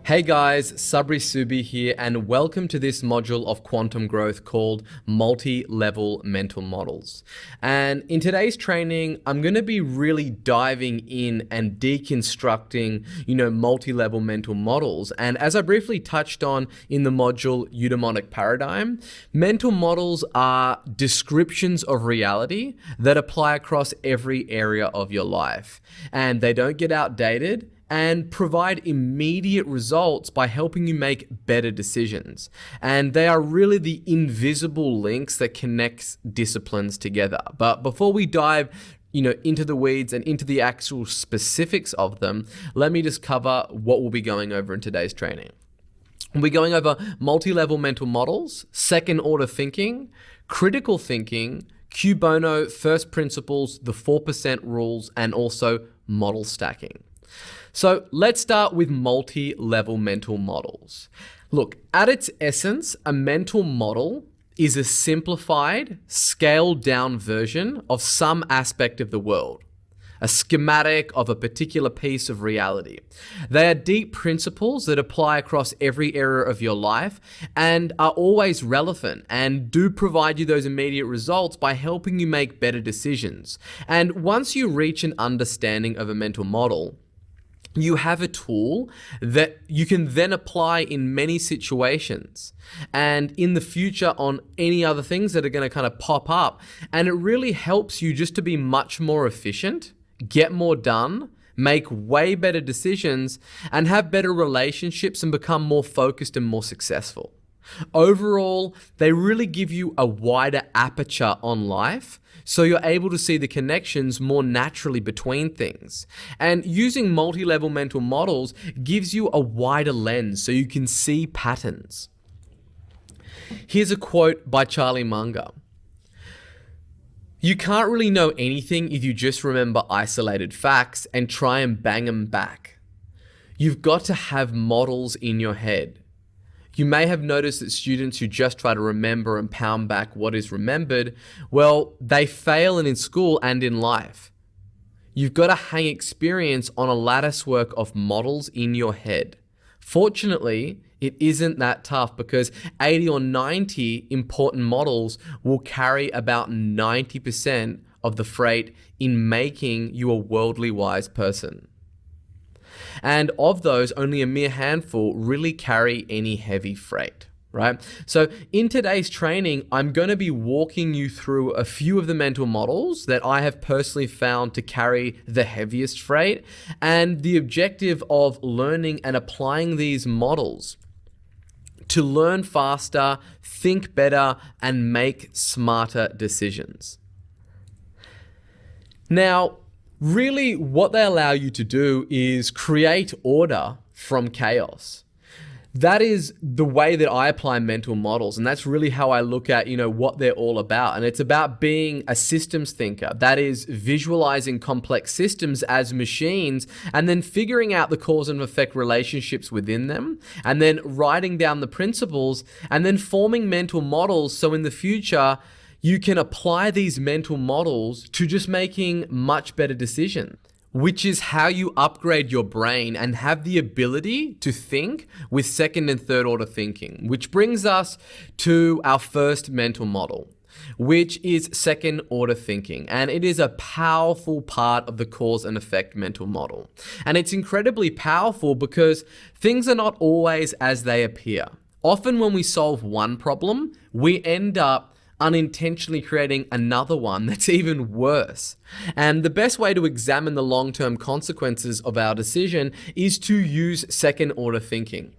Hey guys, Sabri Subi here, and welcome to this module of quantum growth called multi-level mental models. And in today's training, I'm going to be really diving in and deconstructing, multi-level mental models. And as I briefly touched on in the module Eudaimonic Paradigm, mental models are descriptions of reality that apply across every area of your life. And they don't get outdated and provide immediate results by helping you make better decisions. And they are really the invisible links that connects disciplines together. But before we dive into the weeds and into the actual specifics of them, let me just cover what we'll be going over in today's training. We'll be going over multi-level mental models, second order thinking, critical thinking, Cue Bono, first principles, the 4% rules, and also model stacking. So let's start with multi-level mental models. Look, at its essence, a mental model is a simplified, scaled down version of some aspect of the world, a schematic of a particular piece of reality. They are deep principles that apply across every area of your life and are always relevant and do provide you those immediate results by helping you make better decisions. And once you reach an understanding of a mental model, you have a tool that you can then apply in many situations and in the future on any other things that are going to kind of pop up. And it really helps you just to be much more efficient, get more done, make way better decisions, and have better relationships and become more focused and more successful. Overall, they really give you a wider aperture on life, so you're able to see the connections more naturally between things. And using multi-level mental models gives you a wider lens so you can see patterns. Here's a quote by Charlie Munger. "You can't really know anything if you just remember isolated facts and try and bang them back. You've got to have models in your head. You may have noticed that students who just try to remember and pound back what is remembered, well, they fail in school and in life. You've got to hang experience on a latticework of models in your head. Fortunately, it isn't that tough because 80 or 90 important models will carry about 90% of the freight in making you a worldly wise person. And of those, only a mere handful really carry any heavy freight, right? So in today's training, I'm going to be walking you through a few of the mental models that I have personally found to carry the heaviest freight, and the objective of learning and applying these models to learn faster, think better, and make smarter decisions. Now, really, what they allow you to do is create order from chaos. That is the way that I apply mental models, and that's really how I look at, what they're all about. And it's about being a systems thinker. That is visualizing complex systems as machines and then figuring out the cause and effect relationships within them, and then writing down the principles and then forming mental models so in the future you can apply these mental models to just making much better decisions, which is how you upgrade your brain and have the ability to think with second and third order thinking, which brings us to our first mental model, which is second order thinking. And it is a powerful part of the cause and effect mental model. And it's incredibly powerful because things are not always as they appear. Often when we solve one problem, we end up unintentionally creating another one that's even worse. And the best way to examine the long-term consequences of our decision is to use second order thinking.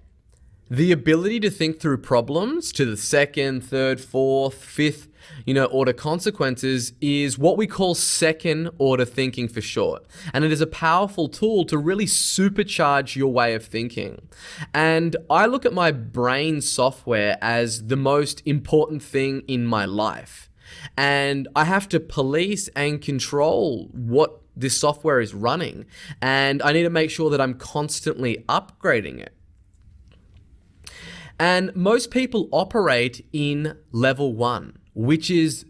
The ability to think through problems to the second, third, fourth, fifth, order consequences is what we call second order thinking for short. And it is a powerful tool to really supercharge your way of thinking. And I look at my brain software as the most important thing in my life. And I have to police and control what this software is running. And I need to make sure that I'm constantly upgrading it. And most people operate in level 1, which is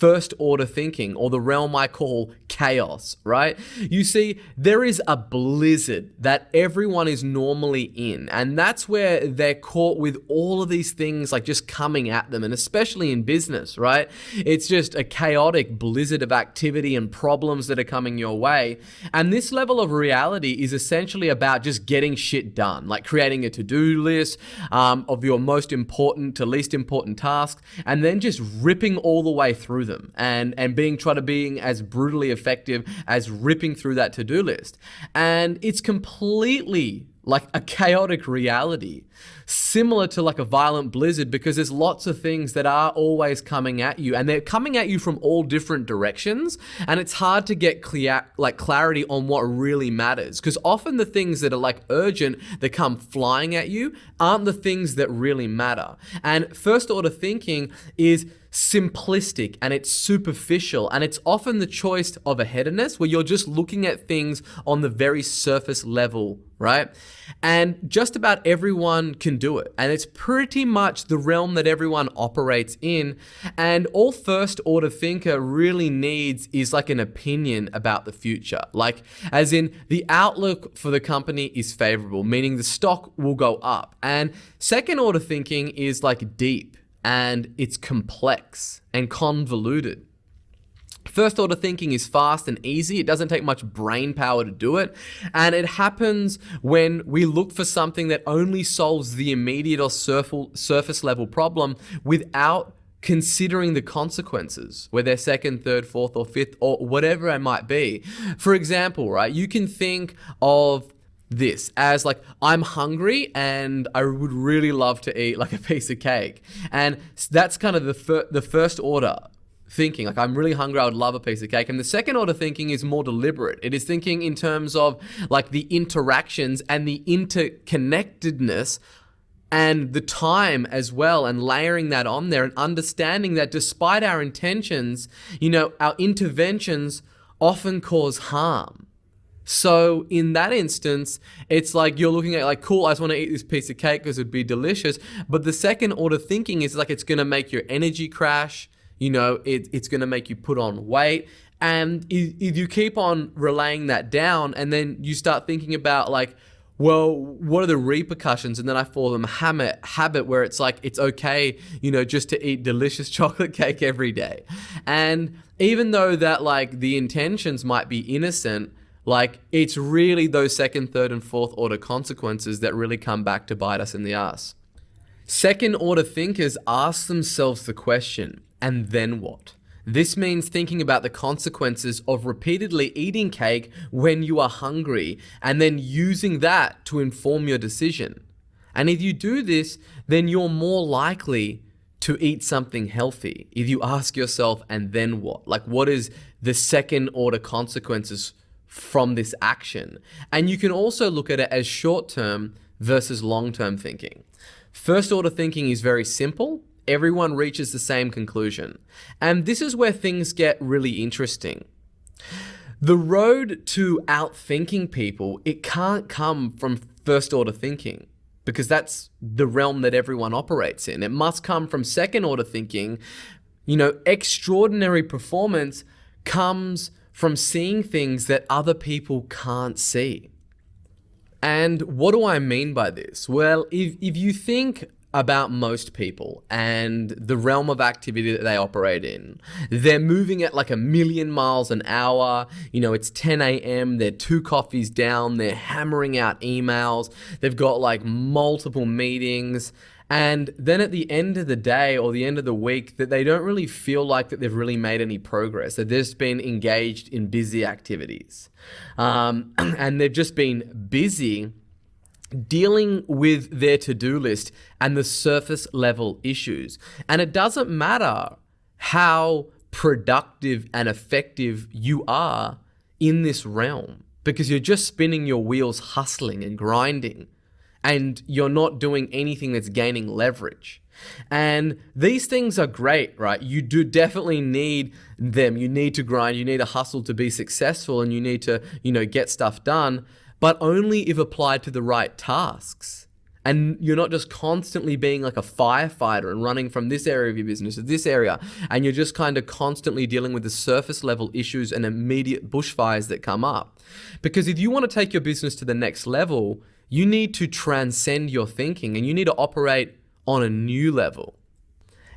first order thinking, or the realm I call chaos, right? You see, there is a blizzard that everyone is normally in, and that's where they're caught with all of these things like just coming at them, and especially in business, right? It's just a chaotic blizzard of activity and problems that are coming your way. And this level of reality is essentially about just getting shit done, like creating a to-do list of your most important to least important tasks, and then just ripping all the way through them and try to being as brutally effective as ripping through that to-do list. And it's completely like a chaotic reality, similar to like a violent blizzard, because there's lots of things that are always coming at you, and they're coming at you from all different directions, and it's hard to get clarity on what really matters, because often the things that are like urgent that come flying at you aren't the things that really matter. And first order thinking is simplistic and it's superficial, and it's often the choice of a headedness where you're just looking at things on the very surface level, right? And just about everyone can do it, and it's pretty much the realm that everyone operates in. And all first order thinker really needs is like an opinion about the future, like as in the outlook for the company is favorable, meaning the stock will go up. And second order thinking is like deep, and it's complex and convoluted. First order thinking is fast and easy. It doesn't take much brain power to do it. And it happens when we look for something that only solves the immediate or surface level problem without considering the consequences, whether they're second, third, fourth, or fifth, or whatever it might be. For example, right, you can think of this as like, I'm hungry and I would really love to eat like a piece of cake. And that's kind of the first order thinking, like I'm really hungry, I would love a piece of cake. And the second order thinking is more deliberate. It is thinking in terms of like the interactions and the interconnectedness and the time as well, and layering that on there and understanding that despite our intentions, our interventions often cause harm. So in that instance, it's like you're looking at like, cool, I just want to eat this piece of cake because it'd be delicious. But the second order thinking is like, it's going to make your energy crash. It's going to make you put on weight. And if you keep on relaying that down, and then you start thinking about like, well, what are the repercussions? And then I fall them habit where it's like, it's okay, just to eat delicious chocolate cake every day. And even though that like the intentions might be innocent, like it's really those second, third, and fourth order consequences that really come back to bite us in the ass. Second order thinkers ask themselves the question, and then what? This means thinking about the consequences of repeatedly eating cake when you are hungry, and then using that to inform your decision. And if you do this, then you're more likely to eat something healthy. If you ask yourself, and then what? Like, what is the second order consequences from this action? And you can also look at it as short-term versus long-term thinking. First order thinking is very simple. Everyone reaches the same conclusion. And this is where things get really interesting. The road to outthinking people, it can't come from first order thinking, because that's the realm that everyone operates in. It must come from second order thinking. Extraordinary performance comes from seeing things that other people can't see. And what do I mean by this? Well, if you think about most people and the realm of activity that they operate in, they're moving at like 1,000,000 miles an hour. It's 10 a.m. They're 2 coffees down. They're hammering out emails. They've got like multiple meetings. And then at the end of the day or the end of the week, that they don't really feel like that they've really made any progress. They've just been engaged in busy activities. And they've just been busy dealing with their to-do list and the surface level issues. And it doesn't matter how productive and effective you are in this realm, because you're just spinning your wheels, hustling and grinding, and you're not doing anything that's gaining leverage. And these things are great, right? You do definitely need them. You need to grind, you need to hustle to be successful, and you need to, get stuff done, but only if applied to the right tasks. And you're not just constantly being like a firefighter and running from this area of your business to this area. And you're just kind of constantly dealing with the surface level issues and immediate bushfires that come up. Because if you want to take your business to the next level, you need to transcend your thinking and you need to operate on a new level.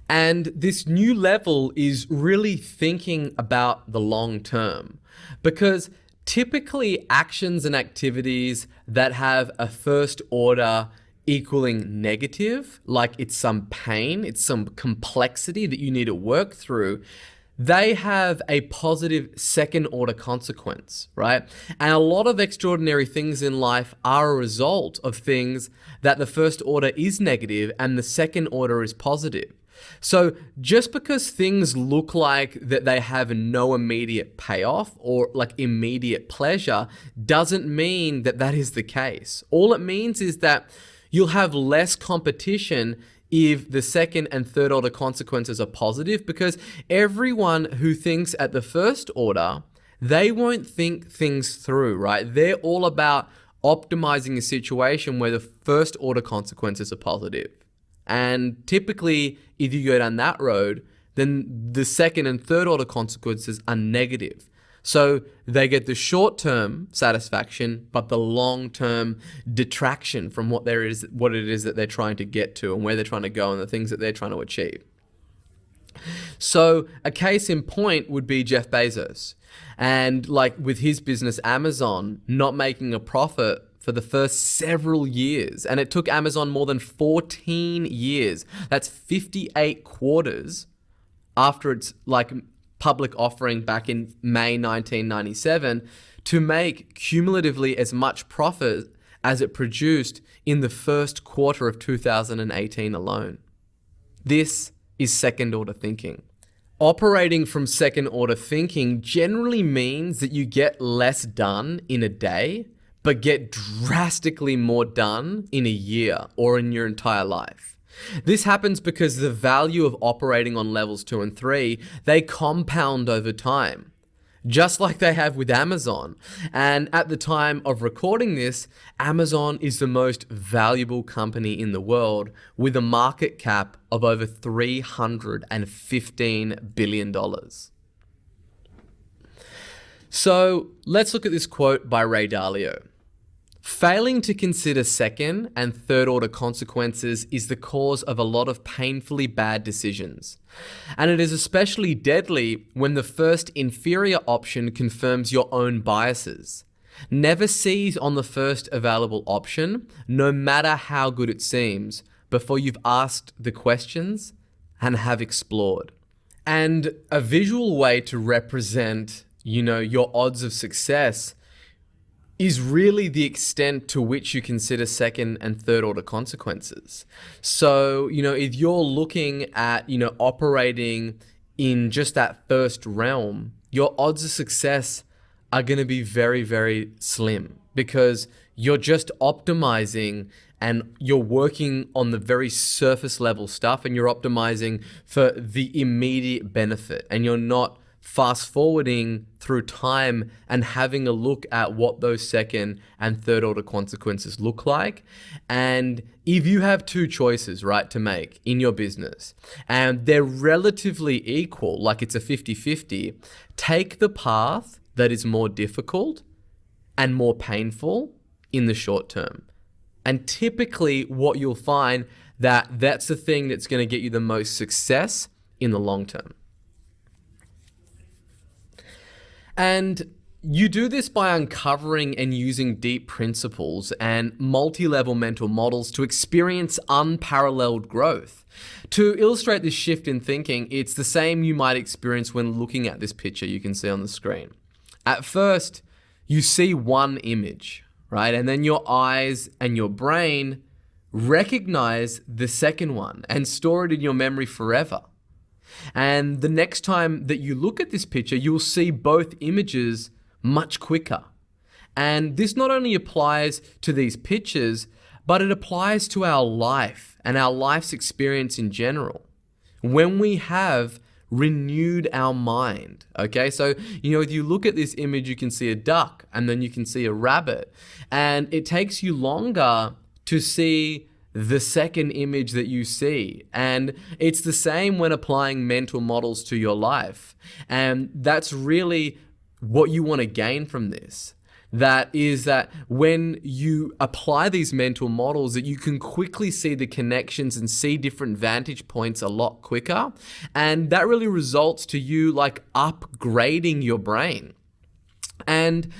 And this new level is really thinking about the long term, because typically actions and activities that have a first order equaling negative, like it's some pain, it's some complexity that you need to work through, they have a positive second order consequence, right? And a lot of extraordinary things in life are a result of things that the first order is negative and the second order is positive. So just because things look like that they have no immediate payoff or like immediate pleasure doesn't mean that that is the case. All it means is that you'll have less competition if the second and third order consequences are positive, because everyone who thinks at the first order, they won't think things through, right? They're all about optimizing a situation where the first order consequences are positive. And typically, if you go down that road, then the second and third order consequences are negative. So they get the short-term satisfaction, but the long-term detraction from what it is that they're trying to get to and where they're trying to go and the things that they're trying to achieve. So a case in point would be Jeff Bezos. And like with his business, Amazon, not making a profit for the first several years. And it took Amazon more than 14 years. That's 58 quarters after its like public offering back in May 1997 to make cumulatively as much profit as it produced in the first quarter of 2018 alone. This is second order thinking. Operating from second order thinking generally means that you get less done in a day, but get drastically more done in a year or in your entire life. This happens because the value of operating on levels 2 and 3, they compound over time, just like they have with Amazon. And at the time of recording this, Amazon is the most valuable company in the world with a market cap of over $315 billion. So let's look at this quote by Ray Dalio. Failing to consider second and third order consequences is the cause of a lot of painfully bad decisions. And it is especially deadly when the first inferior option confirms your own biases. Never seize on the first available option, no matter how good it seems, before you've asked the questions and have explored. And a visual way to represent, your odds of success is really the extent to which you consider second and third order consequences. So, if you're looking at, operating in just that first realm, your odds of success are going to be very, very slim because you're just optimizing and you're working on the very surface level stuff and you're optimizing for the immediate benefit and you're not fast forwarding through time and having a look at what those second and third order consequences look like. And if you have two choices, right, to make in your business and they're relatively equal, like it's a 50-50, take the path that is more difficult and more painful in the short term. And typically what you'll find that's the thing that's going to get you the most success in the long term. And you do this by uncovering and using deep principles and multi-level mental models to experience unparalleled growth. To illustrate this shift in thinking, it's the same you might experience when looking at this picture you can see on the screen. At first, you see one image, right? And then your eyes and your brain recognize the second one and store it in your memory forever. And the next time that you look at this picture, you'll see both images much quicker. And this not only applies to these pictures, but it applies to our life and our life's experience in general. When we have renewed our mind, okay? So, if you look at this image, you can see a duck and then you can see a rabbit. And it takes you longer to see the second image that you see. And it's the same when applying mental models to your life. And that's really what you want to gain from this. That is that when you apply these mental models, that you can quickly see the connections and see different vantage points a lot quicker. And that really results to you like upgrading your brain. And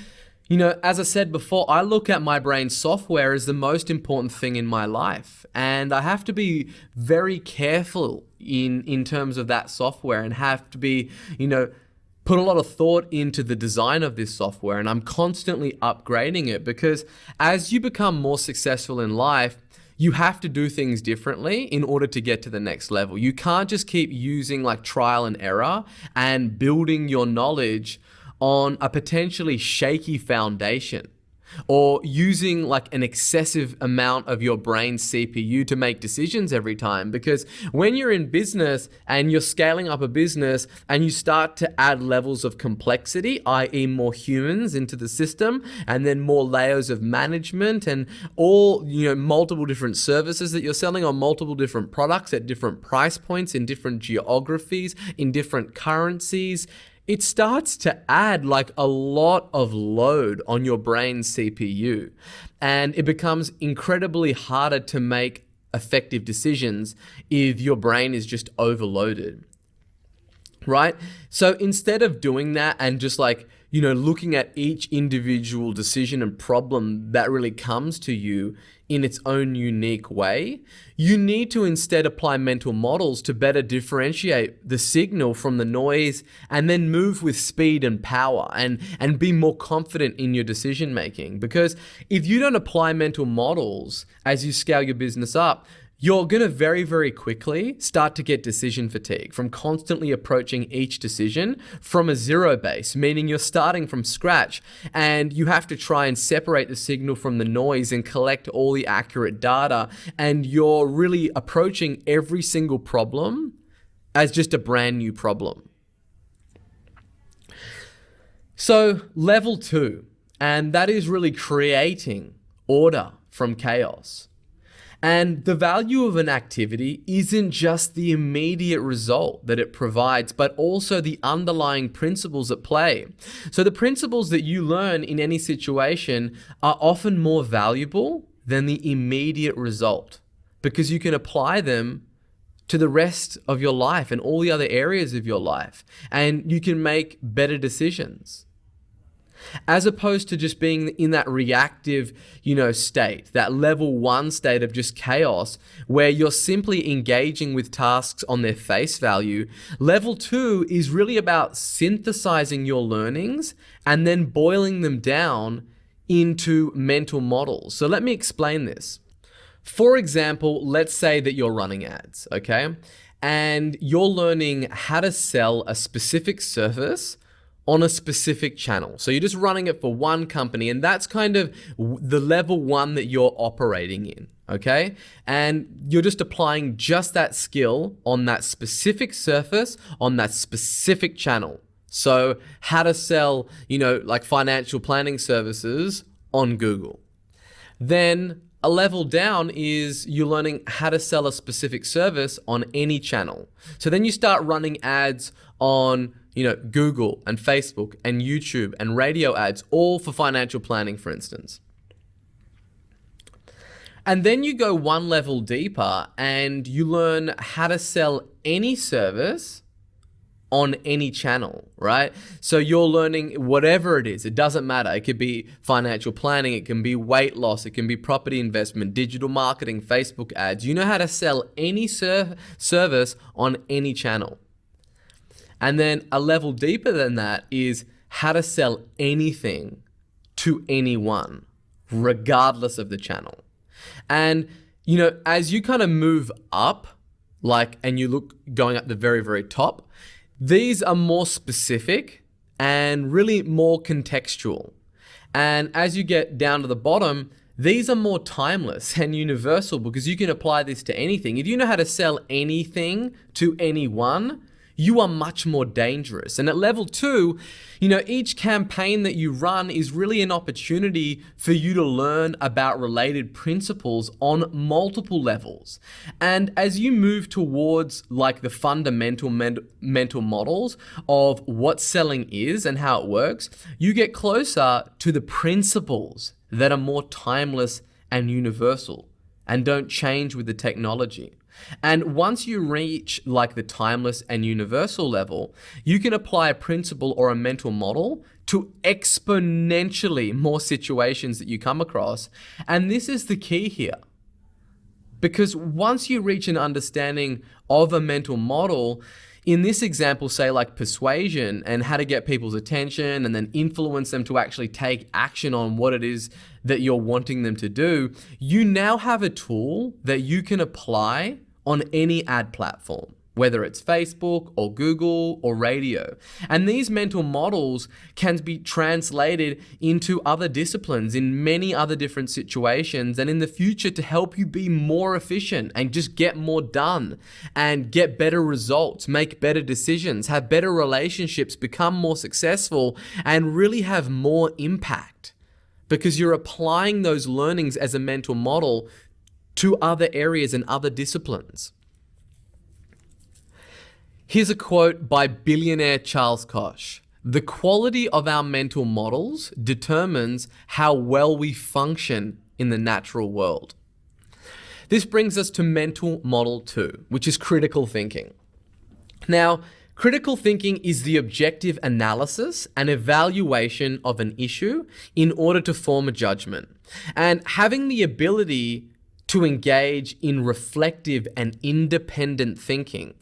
as I said before, I look at my brain software as the most important thing in my life. And I have to be very careful in terms of that software, and have to be, put a lot of thought into the design of this software. And I'm constantly upgrading it, because as you become more successful in life, you have to do things differently in order to get to the next level. You can't just keep using like trial and error and building your knowledge on a potentially shaky foundation, or using like an excessive amount of your brain's CPU to make decisions every time. Because when you're in business and you're scaling up a business and you start to add levels of complexity, i.e. more humans into the system, and then more layers of management, and all, multiple different services that you're selling on multiple different products at different price points, in different geographies, in different currencies, it starts to add like a lot of load on your brain's CPU, and it becomes incredibly harder to make effective decisions if your brain is just overloaded, right? So instead of doing that and just like, looking at each individual decision and problem that really comes to you in its own unique way, you need to instead apply mental models to better differentiate the signal from the noise, and then move with speed and power, and be more confident in your decision making. Because if you don't apply mental models as you scale your business up, you're going to very, very quickly start to get decision fatigue from constantly approaching each decision from a zero base, meaning you're starting from scratch and you have to try and separate the signal from the noise and collect all the accurate data. And you're really approaching every single problem as just a brand new problem. So level 2, and that is really creating order from chaos. And the value of an activity isn't just the immediate result that it provides, but also the underlying principles at play. So the principles that you learn in any situation are often more valuable than the immediate result, because you can apply them to the rest of your life and all the other areas of your life, and you can make better decisions. As opposed to just being in that reactive, state, that level 1 state of just chaos, where you're simply engaging with tasks on their face value. Level 2 is really about synthesizing your learnings and then boiling them down into mental models. So let me explain this. For example, let's say that you're running ads, okay? And you're learning how to sell a specific service on a specific channel. So you're just running it for one company, and that's kind of the level 1 that you're operating in, okay? And you're just applying just that skill on that specific surface, on that specific channel. So how to sell, like financial planning services on Google. Then a level down is you're learning how to sell a specific service on any channel. So then you start running ads on Google and Facebook and YouTube and radio ads, all for financial planning, for instance. And then you go one level deeper and you learn how to sell any service on any channel, right? So you're learning whatever it is. It doesn't matter. It could be financial planning. It can be weight loss. It can be property investment, digital marketing, Facebook ads. You know how to sell any service on any channel. And then a level deeper than that is how to sell anything to anyone, regardless of the channel. And, as you kind of move up, and you look going up the very, very top, these are more specific and really more contextual. And as you get down to the bottom, these are more timeless and universal, because you can apply this to anything. If you know how to sell anything to anyone, you are much more dangerous. And at level 2, each campaign that you run is really an opportunity for you to learn about related principles on multiple levels. And as you move towards like the fundamental mental models of what selling is and how it works, you get closer to the principles that are more timeless and universal and don't change with the technology. And once you reach like the timeless and universal level, you can apply a principle or a mental model to exponentially more situations that you come across. And this is the key here. Because once you reach an understanding of a mental model, in this example, say like persuasion and how to get people's attention and then influence them to actually take action on what it is that you're wanting them to do, you now have a tool that you can apply on any ad platform, whether it's Facebook or Google or radio. And these mental models can be translated into other disciplines in many other different situations and in the future to help you be more efficient and just get more done and get better results, make better decisions, have better relationships, become more successful, and really have more impact because you're applying those learnings as a mental model to other areas and other disciplines. Here's a quote by billionaire Charles Koch. "The quality of our mental models determines how well we function in the natural world." This brings us to mental model 2, which is critical thinking. Now, critical thinking is the objective analysis and evaluation of an issue in order to form a judgment. And having the ability to engage in reflective and independent thinking.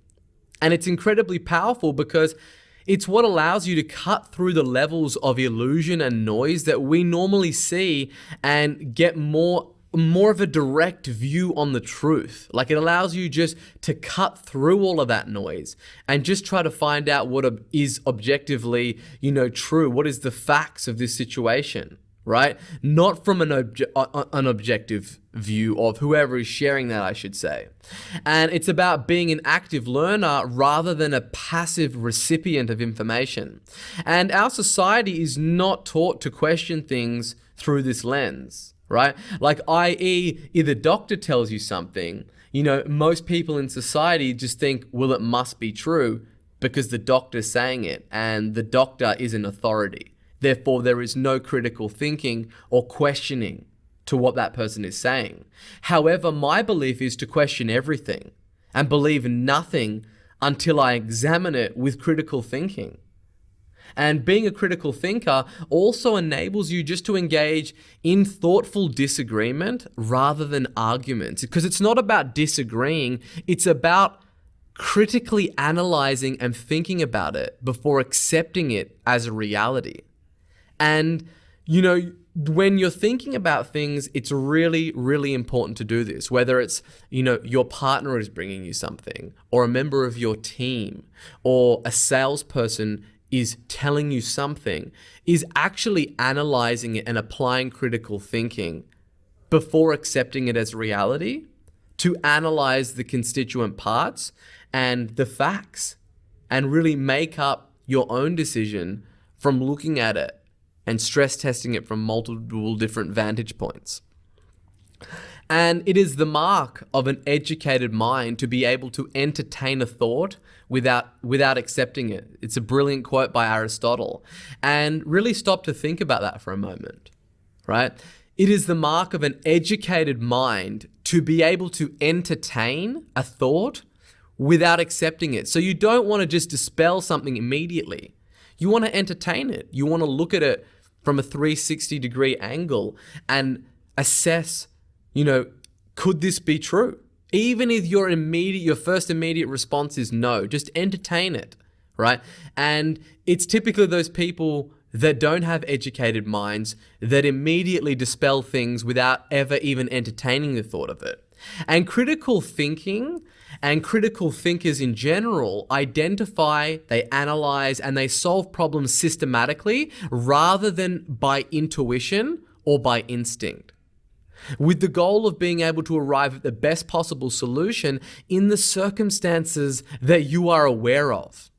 And it's incredibly powerful because it's what allows you to cut through the levels of illusion and noise that we normally see and get more of a direct view on the truth. Like it allows you just to cut through all of that noise and just try to find out what is objectively, true. What is the facts of this situation? Right? Not from an objective view of whoever is sharing that, I should say. And it's about being an active learner rather than a passive recipient of information. And our society is not taught to question things through this lens, right? Like i.e., if the doctor tells you something, most people in society just think, well, it must be true because the doctor's saying it and the doctor is an authority. Therefore, there is no critical thinking or questioning to what that person is saying. However, my belief is to question everything and believe nothing until I examine it with critical thinking. And being a critical thinker also enables you just to engage in thoughtful disagreement rather than arguments, because it's not about disagreeing, it's about critically analyzing and thinking about it before accepting it as a reality. And, when you're thinking about things, it's really, really important to do this, whether it's, your partner is bringing you something or a member of your team or a salesperson is telling you something, is actually analyzing it and applying critical thinking before accepting it as reality to analyze the constituent parts and the facts and really make up your own decision from looking at it and stress testing it from multiple different vantage points. And it is the mark of an educated mind to be able to entertain a thought without accepting it. It's a brilliant quote by Aristotle. And really stop to think about that for a moment, right? It is the mark of an educated mind to be able to entertain a thought without accepting it. So you don't want to just dispel something immediately. You want to entertain it. You want to look at it from a 360-degree angle and assess, could this be true? Even if your first immediate response is no, just entertain it, right? And it's typically those people that don't have educated minds that immediately dispel things without ever even entertaining the thought of it. And critical thinking and critical thinkers in general identify, they analyze, and they solve problems systematically rather than by intuition or by instinct. with the goal of being able to arrive at the best possible solution in the circumstances that you are aware of.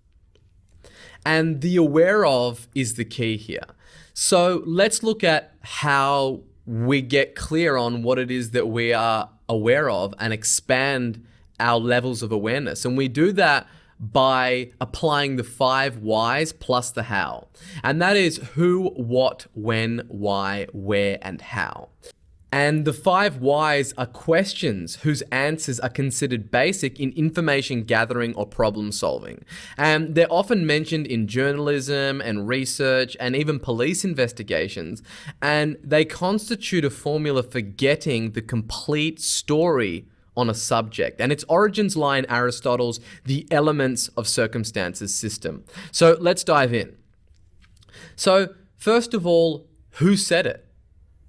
And the aware of is the key here. So let's look at how we get clear on what it is that we are aware of and expand our levels of awareness. And we do that by applying the 5 whys plus the how. And that is who, what, when, why, where, and how. And the 5 whys are questions whose answers are considered basic in information gathering or problem solving. And they're often mentioned in journalism and research and even police investigations. And they constitute a formula for getting the complete story on a subject. And its origins lie in Aristotle's The Elements of Circumstances system. So let's dive in. So first of all, who said it?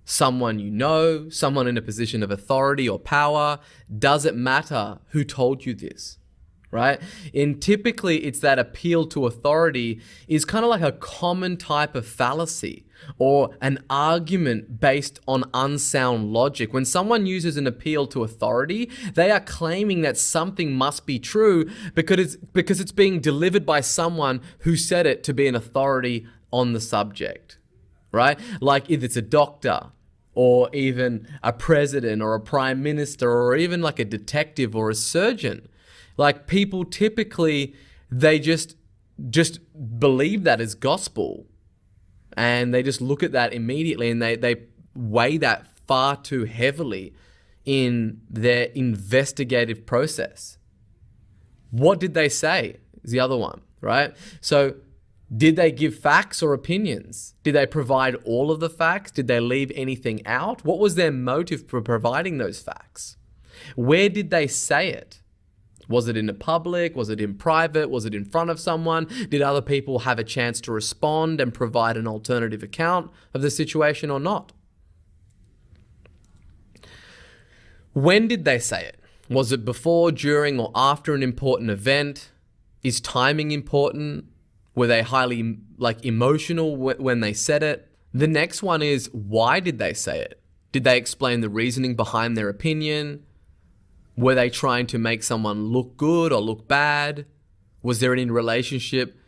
Someone you know, someone in a position of authority or power. Does it matter who told you this, right? Typically, it's that appeal to authority is kind of like a common type of fallacy or an argument based on unsound logic. When someone uses an appeal to authority, they are claiming that something must be true because it's being delivered by someone who said it to be an authority on the subject, right? Like if it's a doctor, or even a president or a prime minister, or even like a detective or a surgeon. Like people typically, they just believe that as gospel, and they just look at that immediately, and they weigh that far too heavily in their investigative process. What did they say is the other one, right? So did they give facts or opinions? Did they provide all of the facts? Did they leave anything out? What was their motive for providing those facts? Where did they say it? Was it in the public? Was it in private? Was it in front of someone? Did other people have a chance to respond and provide an alternative account of the situation or not? When did they say it? Was it before, during, or after an important event? Is timing important? Were they highly emotional when they said it? The next one is, why did they say it? Did they explain the reasoning behind their opinion? Were they trying to make someone look good or look bad? Was there any relationship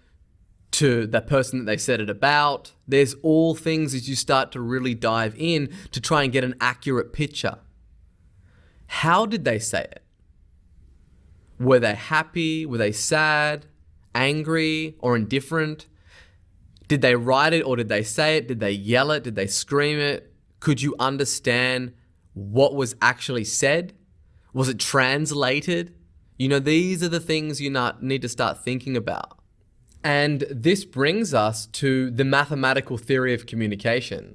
to the person that they said it about? There's all things as you start to really dive in to try and get an accurate picture. How did they say it? Were they happy? Were they sad? Angry or indifferent? Did they write it or did they say it? Did they yell it? Did they scream it? Could you understand what was actually said? Was it translated? These are the things you need to start thinking about. And this brings us to the mathematical theory of communication.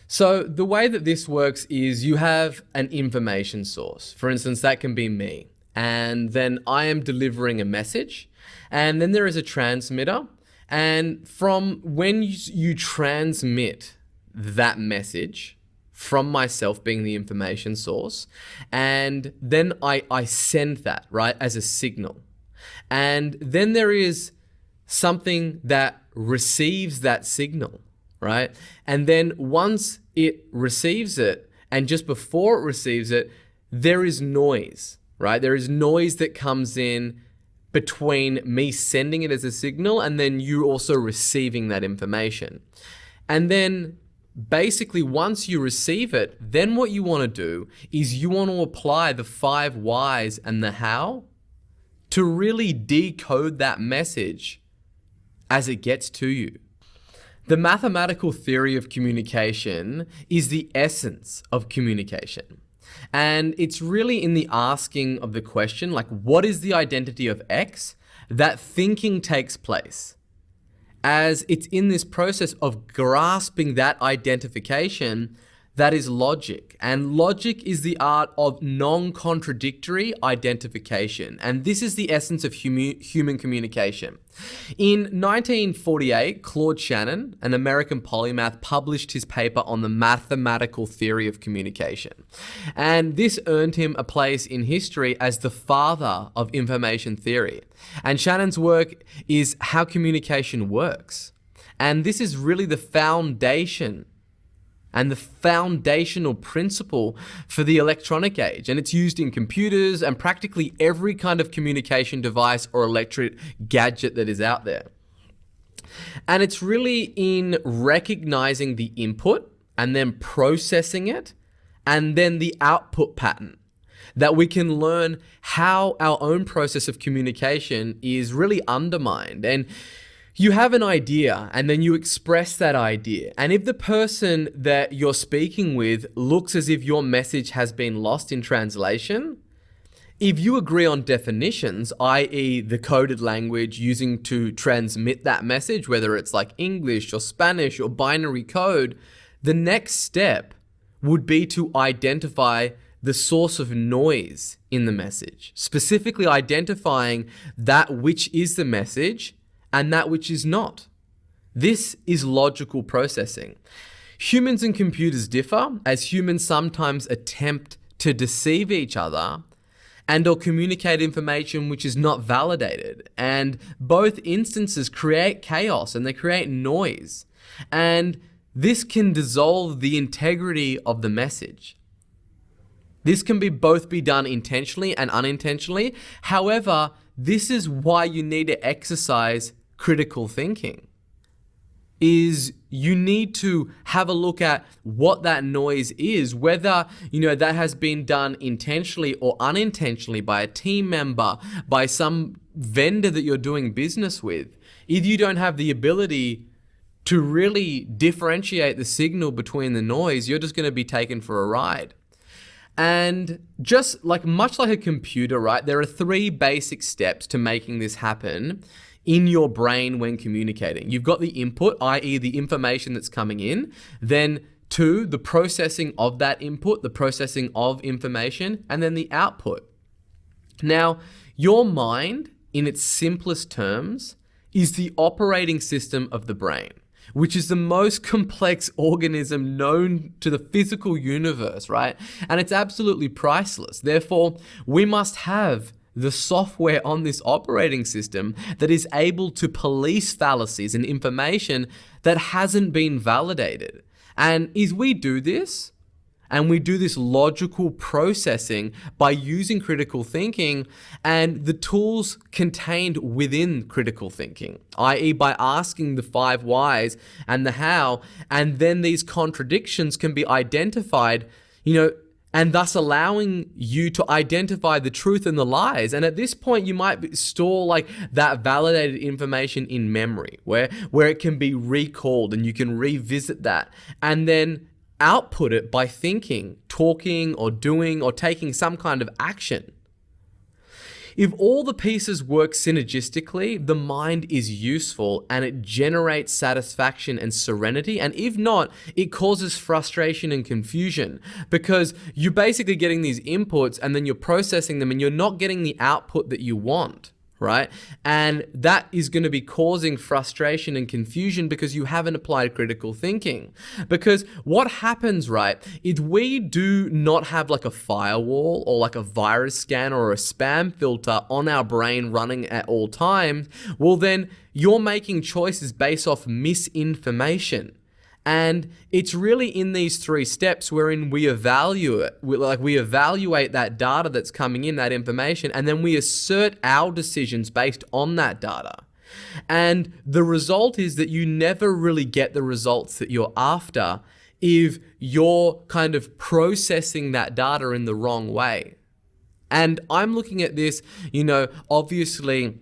So the way that this works is you have an information source. For instance, that can be me. And then I am delivering a message. And then there is a transmitter. And from when you transmit that message from myself being the information source, and then I send that, right, as a signal. And then there is something that receives that signal, right? And then once it receives it, and just before it receives it, there is noise, right? There is noise that comes in between me sending it as a signal and then you also receiving that information. And then basically once you receive it, then what you want to do is you want to apply the 5 whys and the how to really decode that message as it gets to you. The mathematical theory of communication is the essence of communication. And it's really in the asking of the question, like, what is the identity of X, that thinking takes place. As it's in this process of grasping that identification that is logic. And logic is the art of non-contradictory identification. And this is the essence of human communication. In 1948, Claude Shannon, an American polymath, published his paper on the mathematical theory of communication. And this earned him a place in history as the father of information theory. And Shannon's work is how communication works. And this is really the foundation and the foundational principle for the electronic age. And it's used in computers and practically every kind of communication device or electric gadget that is out there. And it's really in recognizing the input and then processing it and then the output pattern that we can learn how our own process of communication is really undermined. And you have an idea and then you express that idea. And if the person that you're speaking with looks as if your message has been lost in translation, if you agree on definitions, i.e. the coded language using to transmit that message, whether it's like English or Spanish or binary code, the next step would be to identify the source of noise in the message, specifically identifying that which is the message and that which is not. This is logical processing. Humans and computers differ, as humans sometimes attempt to deceive each other and or communicate information which is not validated. And both instances create chaos and they create noise. And this can dissolve the integrity of the message. This can both be done intentionally and unintentionally. However, this is why you need to exercise critical thinking. Is you need to have a look at what that noise is, whether that has been done intentionally or unintentionally by a team member, by some vendor that you're doing business with. If you don't have the ability to really differentiate the signal between the noise, you're just going to be taken for a ride. And just much like a computer, right? There are 3 basic steps to making this happen in your brain when communicating. You've got the input, i.e. the information that's coming in. Then 2, the processing of that input, the processing of information, and then the output. Now, your mind, in its simplest terms, is the operating system of the brain, which is the most complex organism known to the physical universe, right? And it's absolutely priceless. Therefore, we must have the software on this operating system that is able to police fallacies and information that hasn't been validated. And as we do this, and we do this logical processing by using critical thinking and the tools contained within critical thinking, i.e. by asking the 5 whys and the how, and then these contradictions can be identified, and thus allowing you to identify the truth and the lies. And at this point, you might store that validated information in memory where it can be recalled and you can revisit that and then output it by thinking, talking, or doing, or taking some kind of action. If all the pieces work synergistically, the mind is useful and it generates satisfaction and serenity. And if not, it causes frustration and confusion because you're basically getting these inputs and then you're processing them and you're not getting the output that you want. Right? And that is going to be causing frustration and confusion because you haven't applied critical thinking. Because what happens, right, if we do not have a firewall or a virus scanner or a spam filter on our brain running at all times, well then you're making choices based off misinformation. And it's really in these 3 steps wherein we evaluate that data that's coming in, that information, and then we assert our decisions based on that data. And the result is that you never really get the results that you're after if you're kind of processing that data in the wrong way. And I'm looking at this, obviously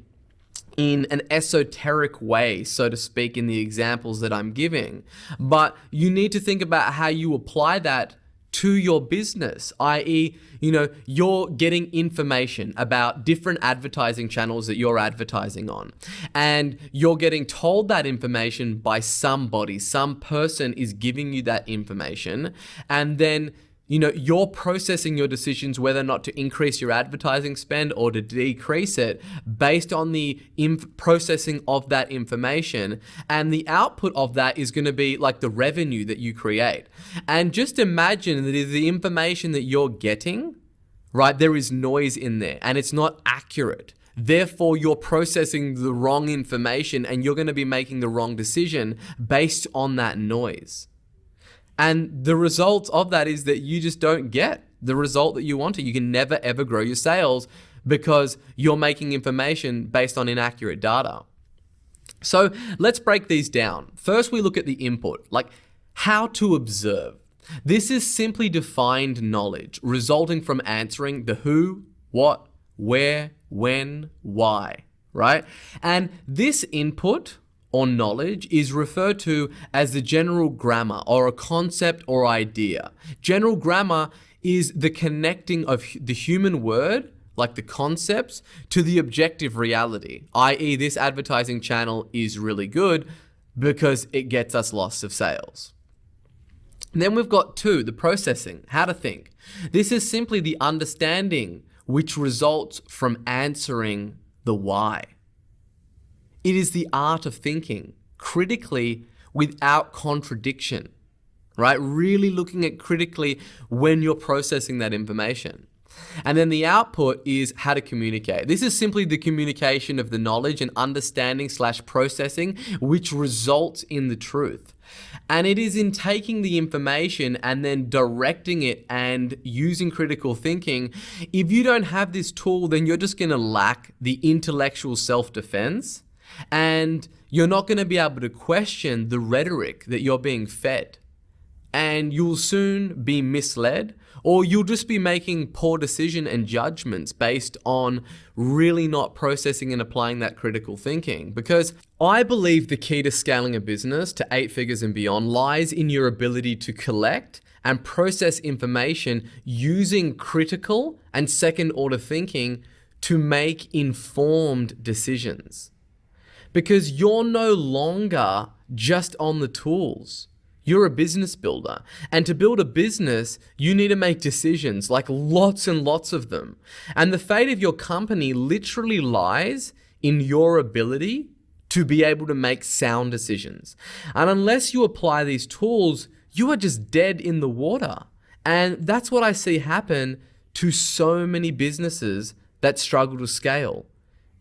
in an esoteric way, so to speak, in the examples that I'm giving. But you need to think about how you apply that to your business, i.e., you're getting information about different advertising channels that you're advertising on. And you're getting told that information by somebody, some person is giving you that information. And then you're processing your decisions whether or not to increase your advertising spend or to decrease it based on the processing of that information. And the output of that is going to be the revenue that you create. And just imagine that if the information that you're getting, right, there is noise in there and it's not accurate. Therefore, you're processing the wrong information and you're going to be making the wrong decision based on that noise. And the result of that is that you just don't get the result that you wanted. You can never ever grow your sales because you're making information based on inaccurate data. So let's break these down. First, we look at the input, like how to observe. This is simply defined knowledge resulting from answering the who, what, where, when, why, right? And this input or knowledge is referred to as the general grammar or a concept or idea. General grammar is the connecting of the human word, like the concepts, to the objective reality, i.e. this advertising channel is really good because it gets us lots of sales. And then we've got two, the processing, how to think. This is simply the understanding which results from answering the why. It is the art of thinking critically without contradiction, right? Really looking at critically when you're processing that information. And then the output is how to communicate. This is simply the communication of the knowledge and understanding / processing which results in the truth. And it is in taking the information and then directing it and using critical thinking. If you don't have this tool, then you're just going to lack the intellectual self-defense, and you're not going to be able to question the rhetoric that you're being fed. And you'll soon be misled, or you'll just be making poor decisions and judgments based on really not processing and applying that critical thinking. Because I believe the key to scaling a business to 8 figures and beyond lies in your ability to collect and process information using critical and second order thinking to make informed decisions. Because you're no longer just on the tools. You're a business builder. And to build a business, you need to make decisions, like lots and lots of them. And the fate of your company literally lies in your ability to be able to make sound decisions. And unless you apply these tools, you are just dead in the water. And that's what I see happen to so many businesses that struggle to scale,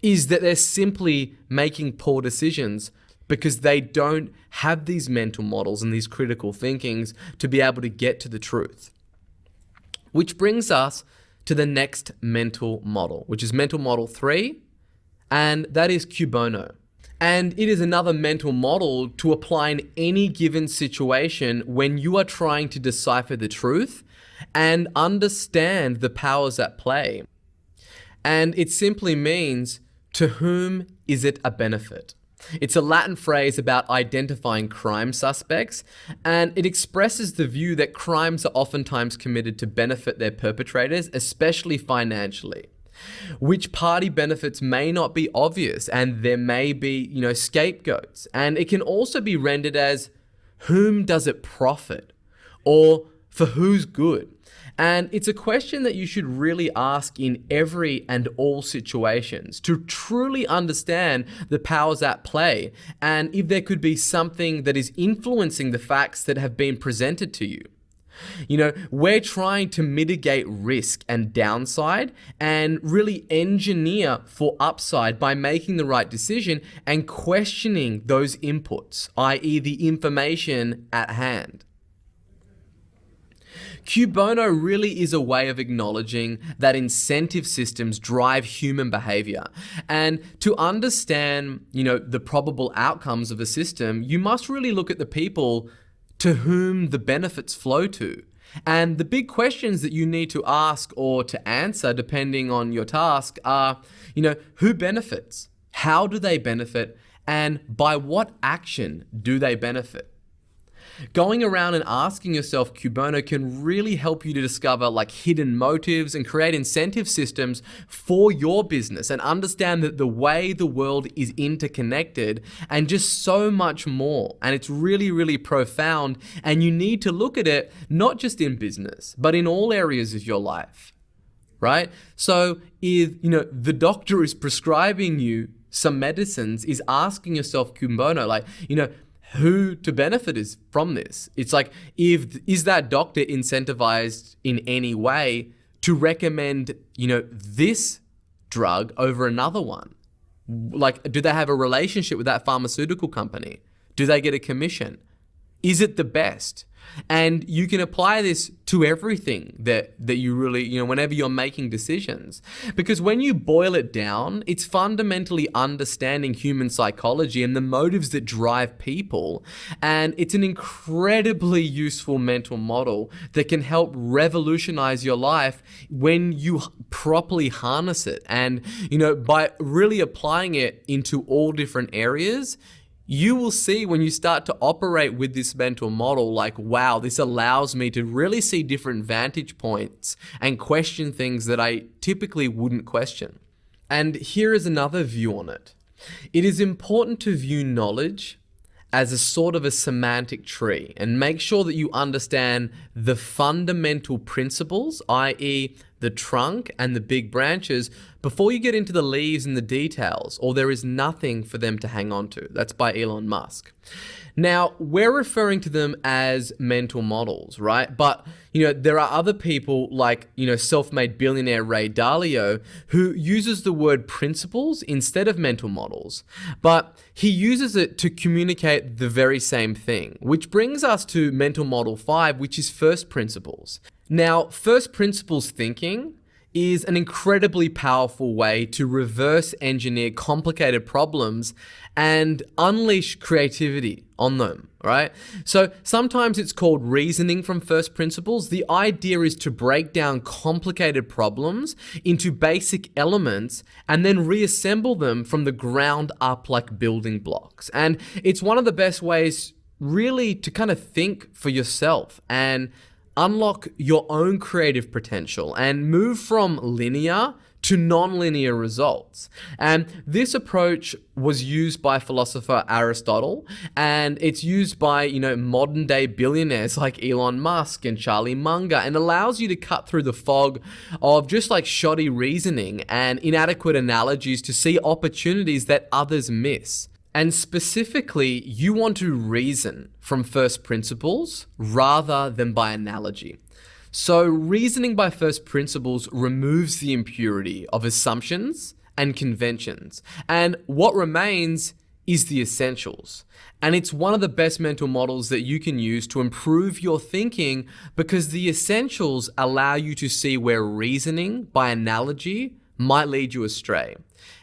is that they're simply making poor decisions because they don't have these mental models and these critical thinkings to be able to get to the truth. Which brings us to the next mental model, which is mental model 3, and that is cui bono. And it is another mental model to apply in any given situation when you are trying to decipher the truth and understand the powers at play. And it simply means, to whom is it a benefit? It's a Latin phrase about identifying crime suspects, and it expresses the view that crimes are oftentimes committed to benefit their perpetrators, especially financially. Which party benefits may not be obvious, and there may be, scapegoats. And it can also be rendered as, whom does it profit? Or for whose good? And it's a question that you should really ask in every and all situations to truly understand the powers at play and if there could be something that is influencing the facts that have been presented to you. We're trying to mitigate risk and downside and really engineer for upside by making the right decision and questioning those inputs, i.e. the information at hand. Cui bono really is a way of acknowledging that incentive systems drive human behavior. And to understand, the probable outcomes of a system, you must really look at the people to whom the benefits flow to. And the big questions that you need to ask or to answer, depending on your task, are, who benefits? How do they benefit? And by what action do they benefit? Going around and asking yourself cui bono can really help you to discover hidden motives and create incentive systems for your business and understand that the way the world is interconnected and just so much more. And it's really, really profound. And you need to look at it not just in business, but in all areas of your life, right? So if, the doctor is prescribing you some medicines, is asking yourself cui bono, who to benefit is from this. It's is that doctor incentivized in any way to recommend, this drug over another one? Do they have a relationship with that pharmaceutical company? Do they get a commission? Is it the best? And you can apply this to everything that you really, whenever you're making decisions. Because when you boil it down, it's fundamentally understanding human psychology and the motives that drive people. And it's an incredibly useful mental model that can help revolutionize your life when you properly harness it. And, by really applying it into all different areas, you will see when you start to operate with this mental model, like, wow, this allows me to really see different vantage points and question things that I typically wouldn't question. And here is another view on it. It is important to view knowledge as a sort of a semantic tree and make sure that you understand the fundamental principles, i.e. the trunk and the big branches, before you get into the leaves and the details, or there is nothing for them to hang on to. That's by Elon Musk. Now, we're referring to them as mental models, right? But, there are other people like, self-made billionaire Ray Dalio, who uses the word principles instead of mental models. But he uses it to communicate the very same thing, which brings us to mental model 5, which is first principles. Now, first principles thinking is an incredibly powerful way to reverse engineer complicated problems and unleash creativity on them, right? So sometimes it's called reasoning from first principles. The idea is to break down complicated problems into basic elements and then reassemble them from the ground up like building blocks. And it's one of the best ways really to kind of think for yourself and unlock your own creative potential and move from linear to non-linear results. And this approach was used by philosopher Aristotle, and it's used by, modern day billionaires like Elon Musk and Charlie Munger, and allows you to cut through the fog of just like shoddy reasoning and inadequate analogies to see opportunities that others miss. And specifically, you want to reason from first principles rather than by analogy. So reasoning by first principles removes the impurity of assumptions and conventions. And what remains is the essentials. And it's one of the best mental models that you can use to improve your thinking, because the essentials allow you to see where reasoning by analogy might lead you astray.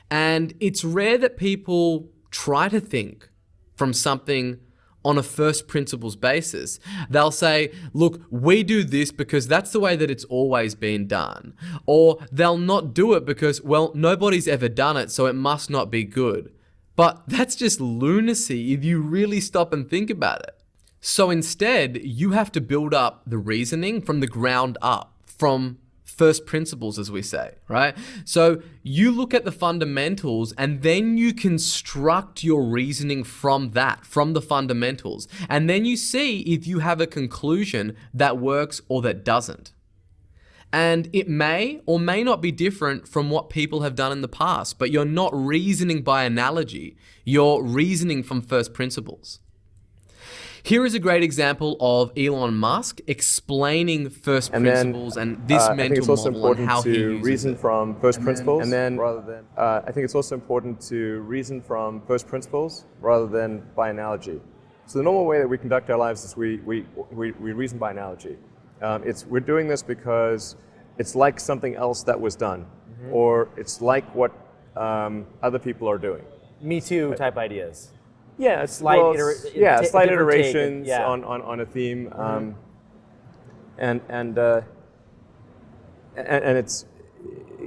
And it's rare that people try to think from something on a first principles basis. They'll say, look, we do this because that's the way that it's always been done. Or they'll not do it because, well, nobody's ever done it, so it must not be good. But that's just lunacy if you really stop and think about it. So instead, you have to build up the reasoning from the ground up, from first principles, as we say, right? So you look at the fundamentals and then you construct your reasoning from that, from the fundamentals. And then you see if you have a conclusion that works or that doesn't. And it may or may not be different from what people have done in the past, but you're not reasoning by analogy. You're reasoning from first principles. Here is a great example of Elon Musk explaining first principles and this mental model and how he uses reason it. from first principles, I think it's also important to reason from first principles rather than by analogy. So the normal way that we conduct our lives is we reason by analogy. We're doing this because it's like something else that was done, or it's like what other people are doing. Me Too type ideas. Yeah, slight iterations on a theme, and it's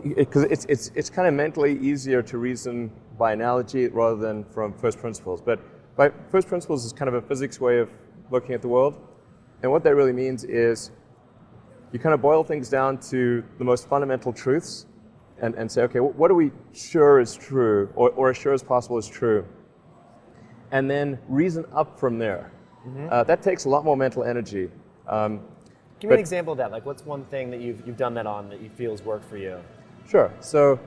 because it's kind of mentally easier to reason by analogy rather than from first principles. But by first principles is kind of a physics way of looking at the world, and what that really means is you kind of boil things down to the most fundamental truths, and say, okay, what are we sure is true, or as sure as possible is true? And then reason up from there. That takes a lot more mental energy. Give me an example of that. Like, what's one thing that you've done that on that you feel has worked for you? Sure. So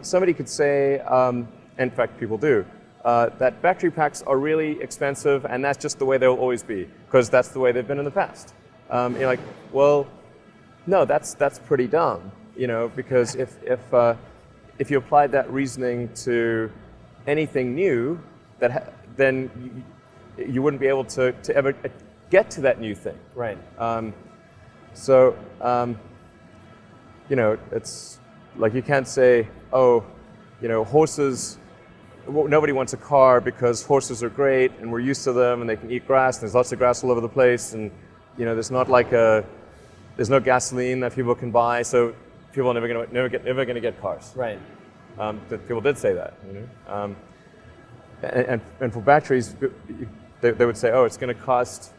somebody could say, in fact people do, that battery packs are really expensive and that's just the way they'll always be, because that's the way they've been in the past. You're like, well, no, that's pretty dumb, because if you applied that reasoning to anything new, then you wouldn't be able to ever get to that new thing. Right. So, it's like you can't say, oh, horses, nobody wants a car because horses are great and we're used to them and they can eat grass and there's lots of grass all over the place and, there's no gasoline that people can buy, so people are never going to get cars. Right. People did say that, and for batteries, they would say, oh, it's going to cost,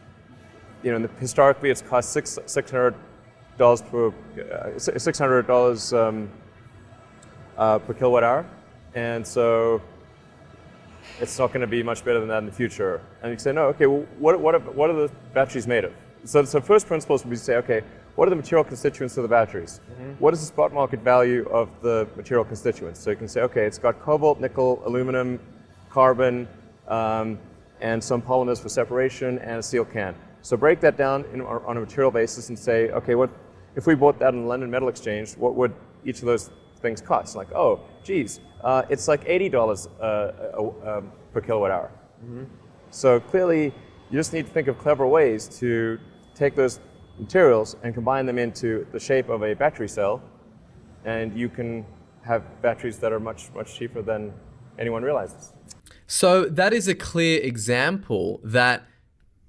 historically it's cost $600 per kilowatt hour, and so it's not going to be much better than that in the future. And you say, no, okay, well, what are the batteries made of? So first principles would be to say, okay, what are the material constituents of the batteries? Mm-hmm. What is the spot market value of the material constituents? So you can say, okay, it's got cobalt, nickel, aluminum, carbon, and some polymers for separation, and a steel can. So break that down on a material basis and say, okay, what if we bought that in the London Metal Exchange, what would each of those things cost? Like, oh, geez, it's like $80 per kilowatt hour. Mm-hmm. So clearly, you just need to think of clever ways to take those materials and combine them into the shape of a battery cell, and you can have batteries that are much, much cheaper than anyone realizes. So that is a clear example that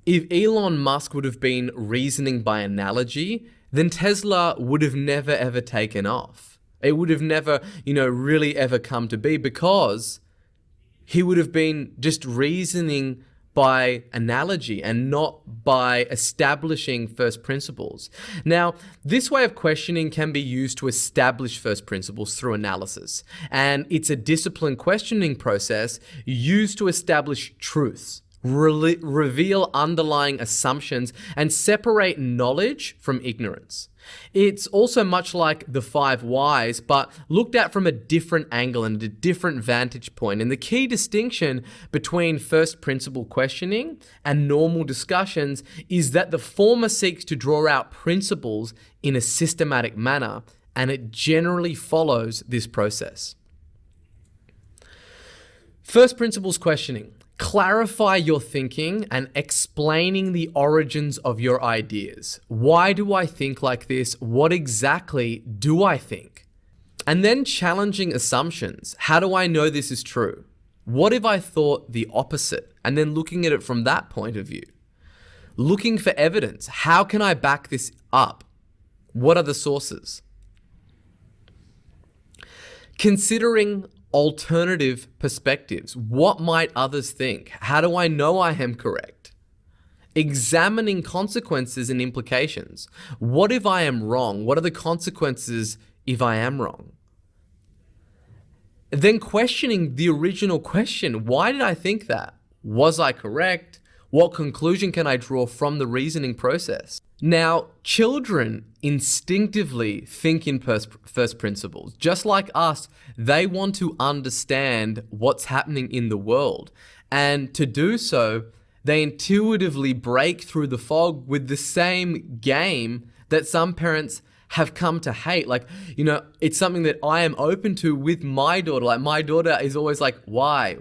if Elon Musk would have been reasoning by analogy, then Tesla would have never ever taken off. It would have never, really ever come to be because he would have been just reasoning by analogy and not by establishing first principles. Now, this way of questioning can be used to establish first principles through analysis, and it's a disciplined questioning process used to establish truths, reveal underlying assumptions, and separate knowledge from ignorance. It's also much like the 5 whys, but looked at from a different angle and a different vantage point. And the key distinction between first principle questioning and normal discussions is that the former seeks to draw out principles in a systematic manner, and it generally follows this process. First principles questioning. Clarify your thinking and explaining the origins of your ideas. Why do I think like this? What exactly do I think? And then challenging assumptions. How do I know this is true? What if I thought the opposite? And then looking at it from that point of view. Looking for evidence. How can I back this up? What are the sources? Considering alternative perspectives. What might others think? How do I know I am correct? Examining consequences and implications. What if I am wrong? What are the consequences if I am wrong? Then questioning the original question. Why did I think that? Was I correct? What conclusion can I draw from the reasoning process? Now, children instinctively think in first principles. Just like us, they want to understand what's happening in the world. And to do so, they intuitively break through the fog with the same game that some parents have come to hate. Like, it's something that I am open to with my daughter. Like, my daughter is always like, why,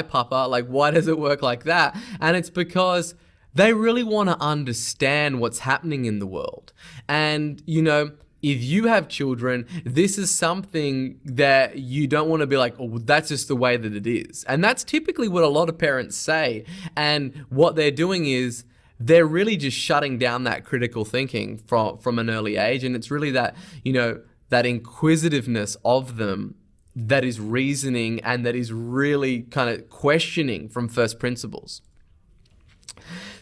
Papa? Like, why does it work like that? And it's because they really want to understand what's happening in the world. And, if you have children, this is something that you don't want to be like, oh, that's just the way that it is. And that's typically what a lot of parents say. And what they're doing is they're really just shutting down that critical thinking from an early age. And it's really that, that inquisitiveness of them that is reasoning and that is really kind of questioning from first principles.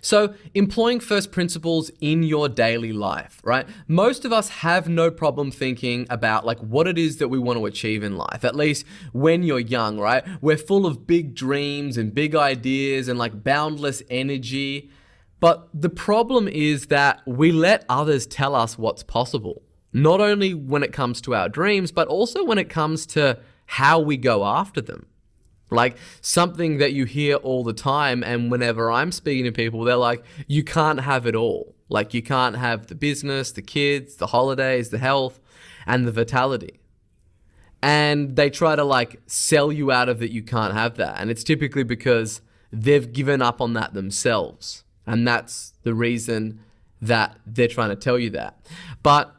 So employing first principles in your daily life, right? Most of us have no problem thinking about like what it is that we want to achieve in life, at least when you're young, right? We're full of big dreams and big ideas and like boundless energy. But the problem is that we let others tell us what's possible, not only when it comes to our dreams, but also when it comes to how we go after them. Like something that you hear all the time, and whenever I'm speaking to people, they're like, you can't have it all. Like you can't have the business, the kids, the holidays, the health, and the vitality. And they try to like sell you out of that you can't have that. And it's typically because they've given up on that themselves. And that's the reason that they're trying to tell you that. But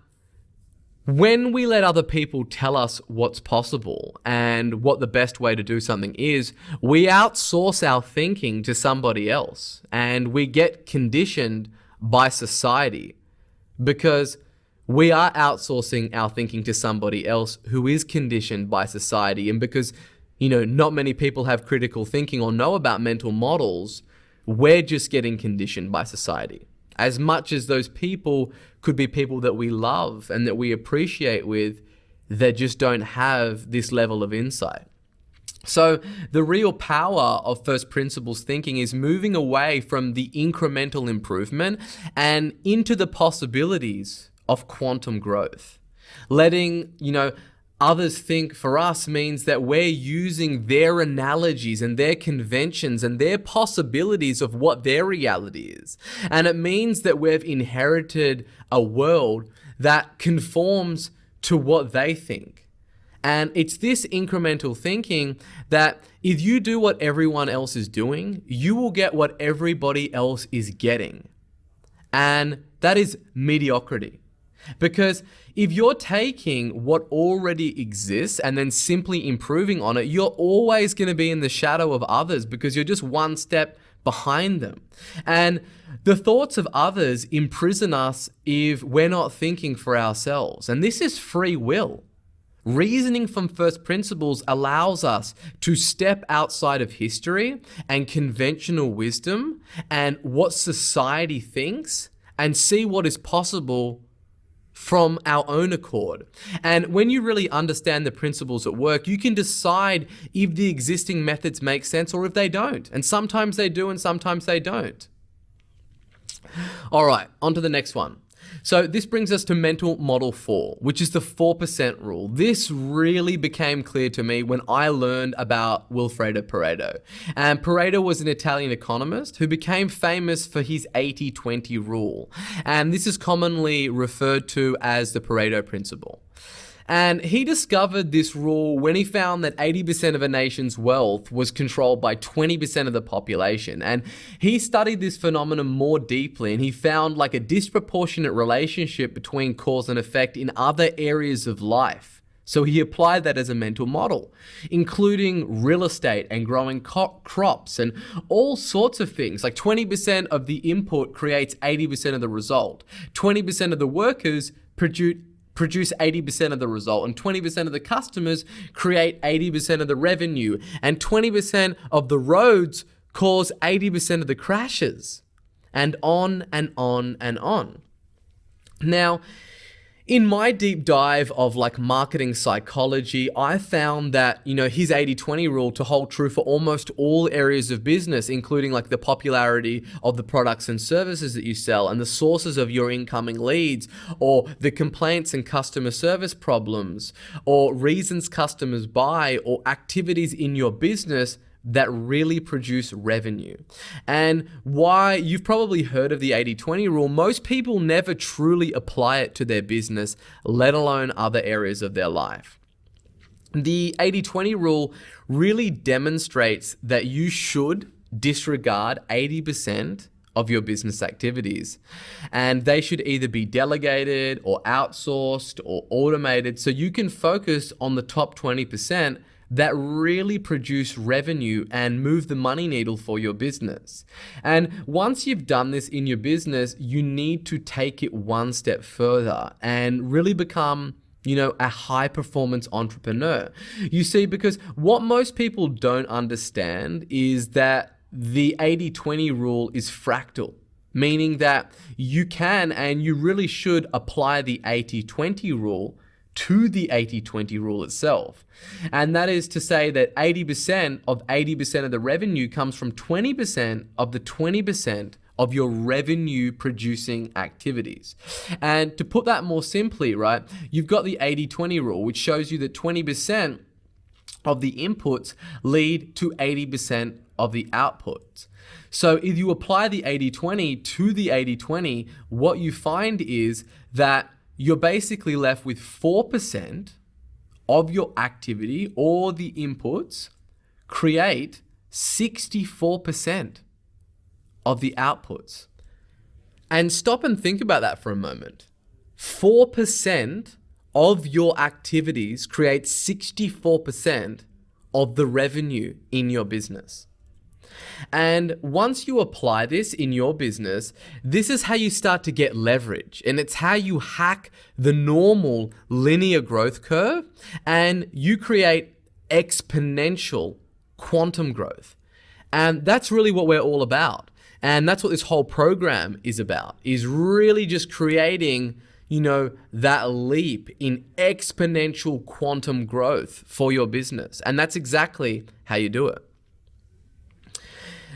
when we let other people tell us what's possible and what the best way to do something is, we outsource our thinking to somebody else, and we get conditioned by society because we are outsourcing our thinking to somebody else who is conditioned by society. And because, not many people have critical thinking or know about mental models, we're just getting conditioned by society. As much as those people could be people that we love and that we appreciate with, they just don't have this level of insight. So the real power of first principles thinking is moving away from the incremental improvement and into the possibilities of quantum growth. Letting, others think for us means that we're using their analogies and their conventions and their possibilities of what their reality is. And it means that we've inherited a world that conforms to what they think. And it's this incremental thinking that if you do what everyone else is doing, you will get what everybody else is getting. And that is mediocrity. Because if you're taking what already exists and then simply improving on it, you're always going to be in the shadow of others because you're just one step behind them. And the thoughts of others imprison us if we're not thinking for ourselves. And this is free will. Reasoning from first principles allows us to step outside of history and conventional wisdom and what society thinks and see what is possible from our own accord. And when you really understand the principles at work, you can decide if the existing methods make sense or if they don't. And sometimes they do and sometimes they don't. All right, on to the next one. So this brings us to mental model 4, which is the 4% rule. This really became clear to me when I learned about Vilfredo Pareto. And Pareto was an Italian economist who became famous for his 80-20 rule. And this is commonly referred to as the Pareto principle. And he discovered this rule when he found that 80% of a nation's wealth was controlled by 20% of the population. And he studied this phenomenon more deeply, and he found like a disproportionate relationship between cause and effect in other areas of life. So he applied that as a mental model, including real estate and growing crops and all sorts of things. Like 20% of the input creates 80% of the result. 20% of the workers produce 80% of the result, and 20% of the customers create 80% of the revenue, and 20% of the roads cause 80% of the crashes, and on and on and on. Now, in my deep dive of like marketing psychology, I found that, his 80-20 rule to hold true for almost all areas of business, including like the popularity of the products and services that you sell and the sources of your incoming leads, or the complaints and customer service problems, or reasons customers buy, or activities in your business that really produce revenue. And why you've probably heard of the 80-20 rule, most people never truly apply it to their business, let alone other areas of their life. The 80-20 rule really demonstrates that you should disregard 80% of your business activities, and they should either be delegated or outsourced or automated so you can focus on the top 20% that really produce revenue and move the money needle for your business. And once you've done this in your business, you need to take it one step further and really become, a high performance entrepreneur. You see, because what most people don't understand is that the 80-20 rule is fractal, meaning that you can and you really should apply the 80-20 rule to the 80-20 rule itself. And that is to say that 80% of 80% of the revenue comes from 20% of the 20% of your revenue producing activities. And to put that more simply, right, you've got the 80-20 rule, which shows you that 20% of the inputs lead to 80% of the outputs. So if you apply the 80-20 to the 80-20, what you find is that you're basically left with 4% of your activity or the inputs create 64% of the outputs. And stop and think about that for a moment. 4% of your activities create 64% of the revenue in your business. And once you apply this in your business, this is how you start to get leverage. And it's how you hack the normal linear growth curve and you create exponential quantum growth. And that's really what we're all about. And that's what this whole program is about, is really just creating, that leap in exponential quantum growth for your business. And that's exactly how you do it.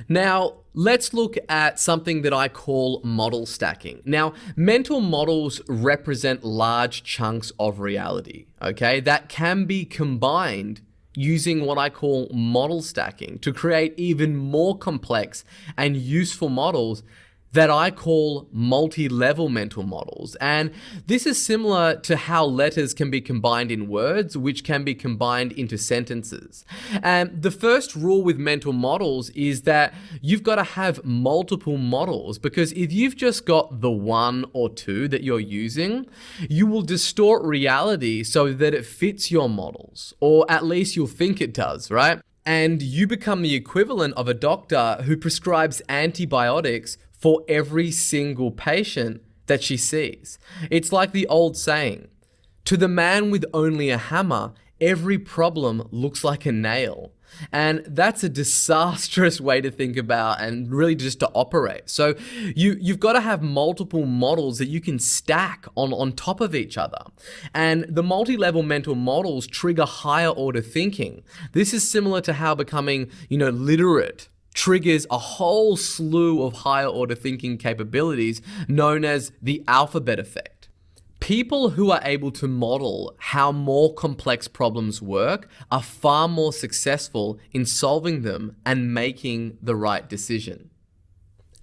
Now, let's look at something that I call model stacking. Now, mental models represent large chunks of reality, okay, that can be combined using what I call model stacking to create even more complex and useful models that I call multi-level mental models. And this is similar to how letters can be combined in words, which can be combined into sentences. And the first rule with mental models is that you've got to have multiple models, because if you've just got the one or two that you're using, you will distort reality so that it fits your models, or at least you'll think it does, right? And you become the equivalent of a doctor who prescribes antibiotics for every single patient that she sees. It's like the old saying, to the man with only a hammer, every problem looks like a nail. And that's a disastrous way to think about and really just to operate. So you've got to have multiple models that you can stack on top of each other. And the multi-level mental models trigger higher order thinking. This is similar to how becoming, literate triggers a whole slew of higher order thinking capabilities known as the alphabet effect. People who are able to model how more complex problems work are far more successful in solving them and making the right decision.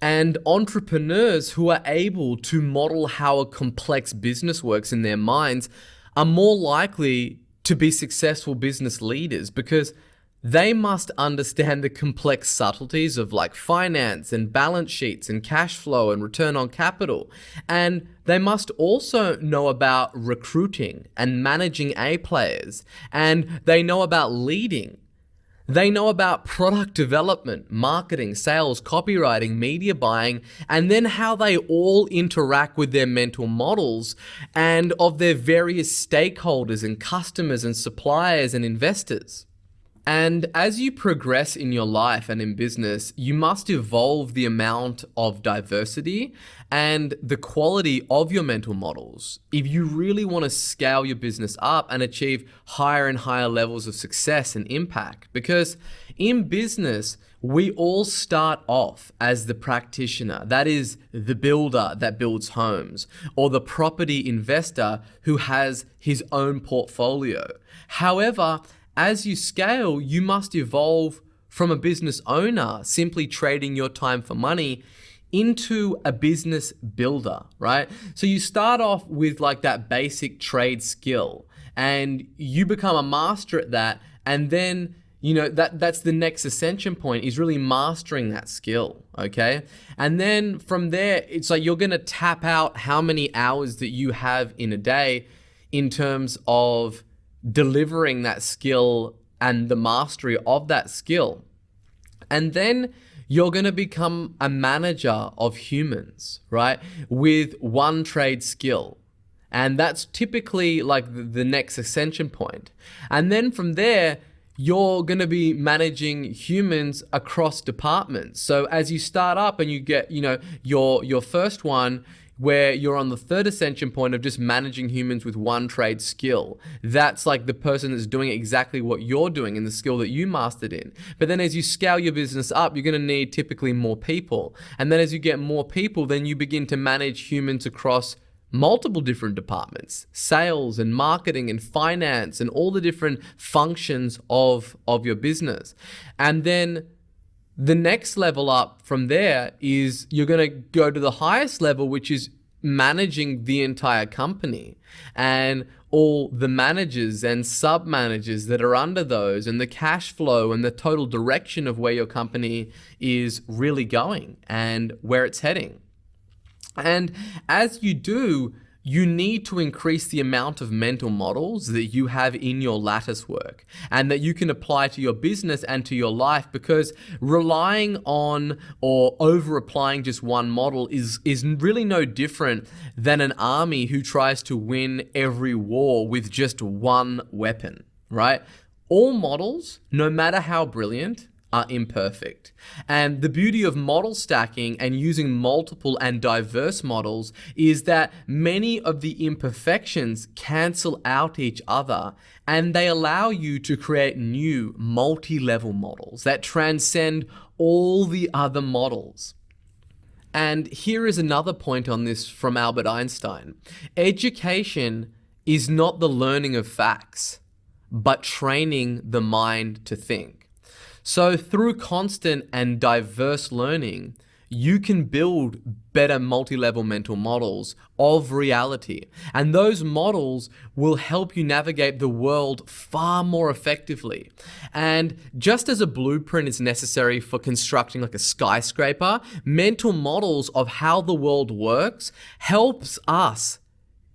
And entrepreneurs who are able to model how a complex business works in their minds are more likely to be successful business leaders, because they must understand the complex subtleties of like finance and balance sheets and cash flow and return on capital. And they must also know about recruiting and managing A players. And they know about leading. They know about product development, marketing, sales, copywriting, media buying, and then how they all interact with their mental models and of their various stakeholders and customers and suppliers and investors. And as you progress in your life and in business, you must evolve the amount of diversity and the quality of your mental models if you really want to scale your business up and achieve higher and higher levels of success and impact. Because in business, we all start off as the practitioner, that is the builder that builds homes, or the property investor who has his own portfolio. However, as you scale, you must evolve from a business owner simply trading your time for money into a business builder, right? So you start off with like that basic trade skill and you become a master at that. And then, that's the next ascension point, is really mastering that skill, okay? And then from there, it's like you're gonna tap out how many hours that you have in a day in terms of delivering that skill and the mastery of that skill. And then you're going to become a manager of humans, right? With one trade skill. And that's typically like the next ascension point. And then from there, you're going to be managing humans across departments. So as you start up and you get, your first one, where you're on the third ascension point of just managing humans with one trade skill. That's like the person that's doing exactly what you're doing in the skill that you mastered in. But then as you scale your business up, you're going to need typically more people. And then as you get more people, then you begin to manage humans across multiple different departments, sales and marketing and finance and all the different functions of your business. And then the next level up from there is you're going to go to the highest level, which is managing the entire company and all the managers and sub-managers that are under those, and the cash flow and the total direction of where your company is really going and where it's heading. And as you do, you need to increase the amount of mental models that you have in your lattice work and that you can apply to your business and to your life, because relying on or over applying just one model is really no different than an army who tries to win every war with just one weapon, right? All models, no matter how brilliant, are imperfect. And the beauty of model stacking and using multiple and diverse models is that many of the imperfections cancel out each other, and they allow you to create new multi-level models that transcend all the other models. And here is another point on this from Albert Einstein. Education is not the learning of facts, but training the mind to think. So through constant and diverse learning, you can build better multi-level mental models of reality. And those models will help you navigate the world far more effectively. And just as a blueprint is necessary for constructing like a skyscraper, mental models of how the world works helps us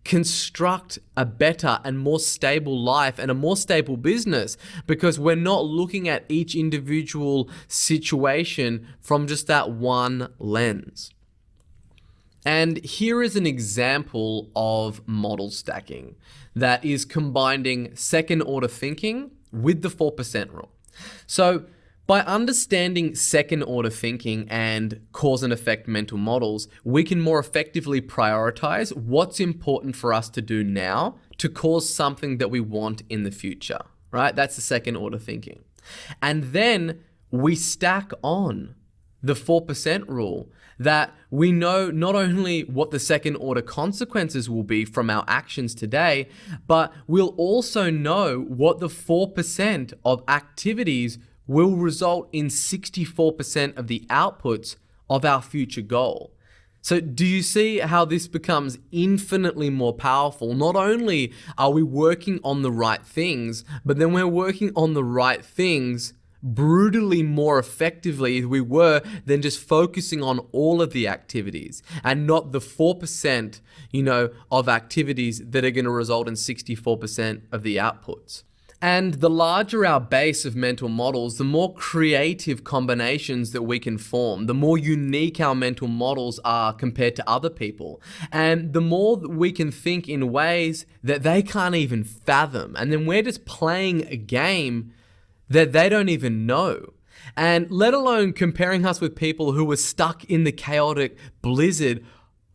construct a better and more stable life and a more stable business, because we're not looking at each individual situation from just that one lens. And here is an example of model stacking that is combining second order thinking with the 4% rule. So by understanding second order thinking and cause and effect mental models, we can more effectively prioritize what's important for us to do now to cause something that we want in the future, right? That's the second order thinking. And then we stack on the 4% rule that we know not only what the second order consequences will be from our actions today, but we'll also know what the 4% of activities will result in 64% of the outputs of our future goal. So do you see how this becomes infinitely more powerful? Not only are we working on the right things, but then we're working on the right things brutally more effectively as we were than just focusing on all of the activities and not the 4%, of activities that are going to result in 64% of the outputs. And the larger our base of mental models, the more creative combinations that we can form, the more unique our mental models are compared to other people. And the more that we can think in ways that they can't even fathom. And then we're just playing a game that they don't even know. And let alone comparing us with people who were stuck in the chaotic blizzard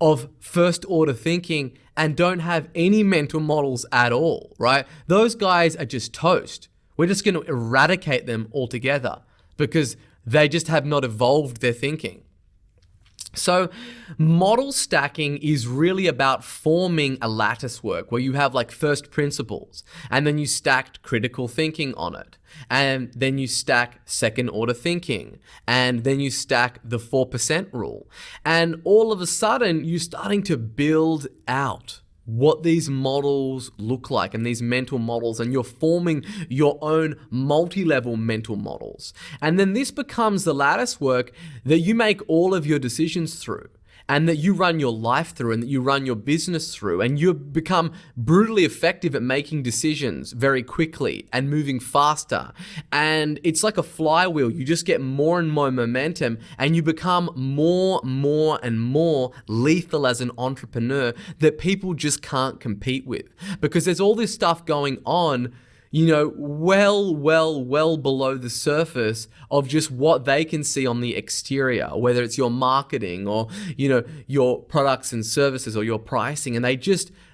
of first order thinking and don't have any mental models at all, right? Those guys are just toast. We're just going to eradicate them altogether because they just have not evolved their thinking. So model stacking is really about forming a lattice work where you have like first principles and then you stacked critical thinking on it. And then you stack second order thinking, and then you stack the 4% rule. And all of a sudden you're starting to build out what these models look like and these mental models, and you're forming your own multi-level mental models. And then this becomes the lattice work that you make all of your decisions through, and that you run your life through, and that you run your business through, and you become brutally effective at making decisions very quickly and moving faster. And it's like a flywheel. You just get more and more momentum, and you become more and more lethal as an entrepreneur that people just can't compete with, because there's all this stuff going on, well below the surface of just what they can see on the exterior, whether it's your marketing or, your products and services or your pricing. And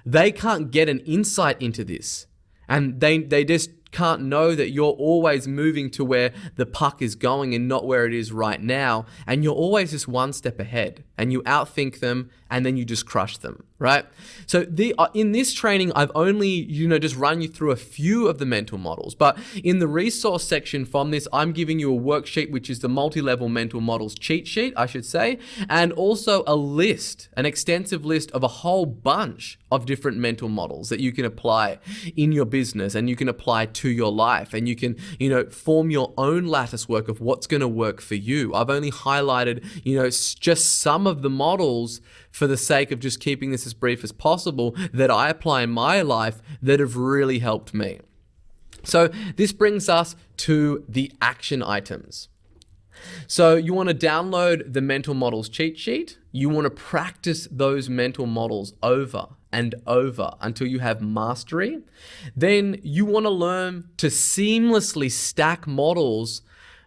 they can't get an insight into this. And they just can't know that you're always moving to where the puck is going and not where it is right now. And you're always just one step ahead, and you outthink them, and then you just crush them, right? So in this training, I've only, just run you through a few of the mental models, but in the resource section from this, I'm giving you a worksheet, which is the multi-level mental models cheat sheet, I should say, and also a list, an extensive list of a whole bunch of different mental models that you can apply in your business and you can apply to your life, and you can, form your own lattice work of what's going to work for you. I've only highlighted, just some of the models for the sake of just keeping this as brief as possible that I apply in my life that have really helped me. So this brings us to the action items. So you want to download the mental models cheat sheet. You want to practice those mental models over and over until you have mastery. Then you want to learn to seamlessly stack models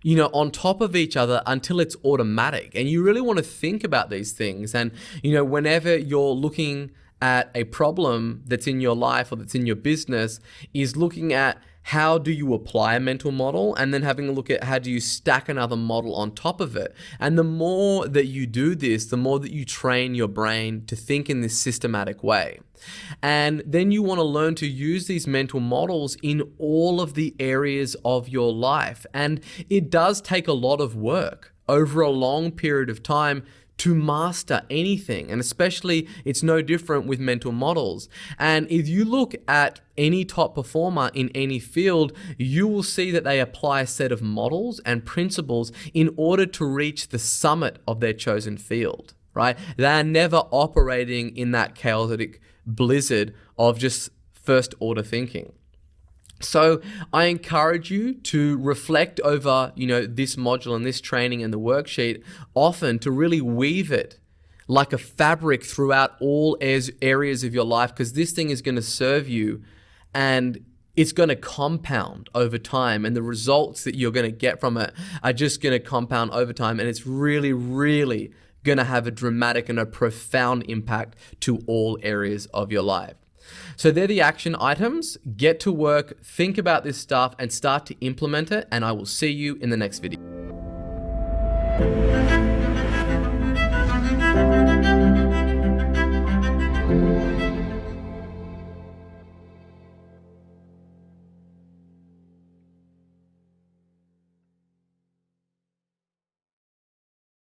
on top of each other until it's automatic. And you really want to think about these things. And, whenever you're looking at a problem that's in your life or that's in your business, is looking at how do you apply a mental model, and then having a look at how do you stack another model on top of it. And the more that you do this, the more that you train your brain to think in this systematic way. And then you want to learn to use these mental models in all of the areas of your life. And it does take a lot of work over a long period of time to master anything, and especially it's no different with mental models. And if you look at any top performer in any field, you will see that they apply a set of models and principles in order to reach the summit of their chosen field, right? They are never operating in that chaotic blizzard of just first order thinking. So I encourage you to reflect over, this module and this training and the worksheet often, to really weave it like a fabric throughout all areas of your life, because this thing is going to serve you and it's going to compound over time, and the results that you're going to get from it are just going to compound over time, and it's really, really going to have a dramatic and a profound impact to all areas of your life. So they're the action items. Get to work, think about this stuff, and start to implement it, and I will see you in the next video.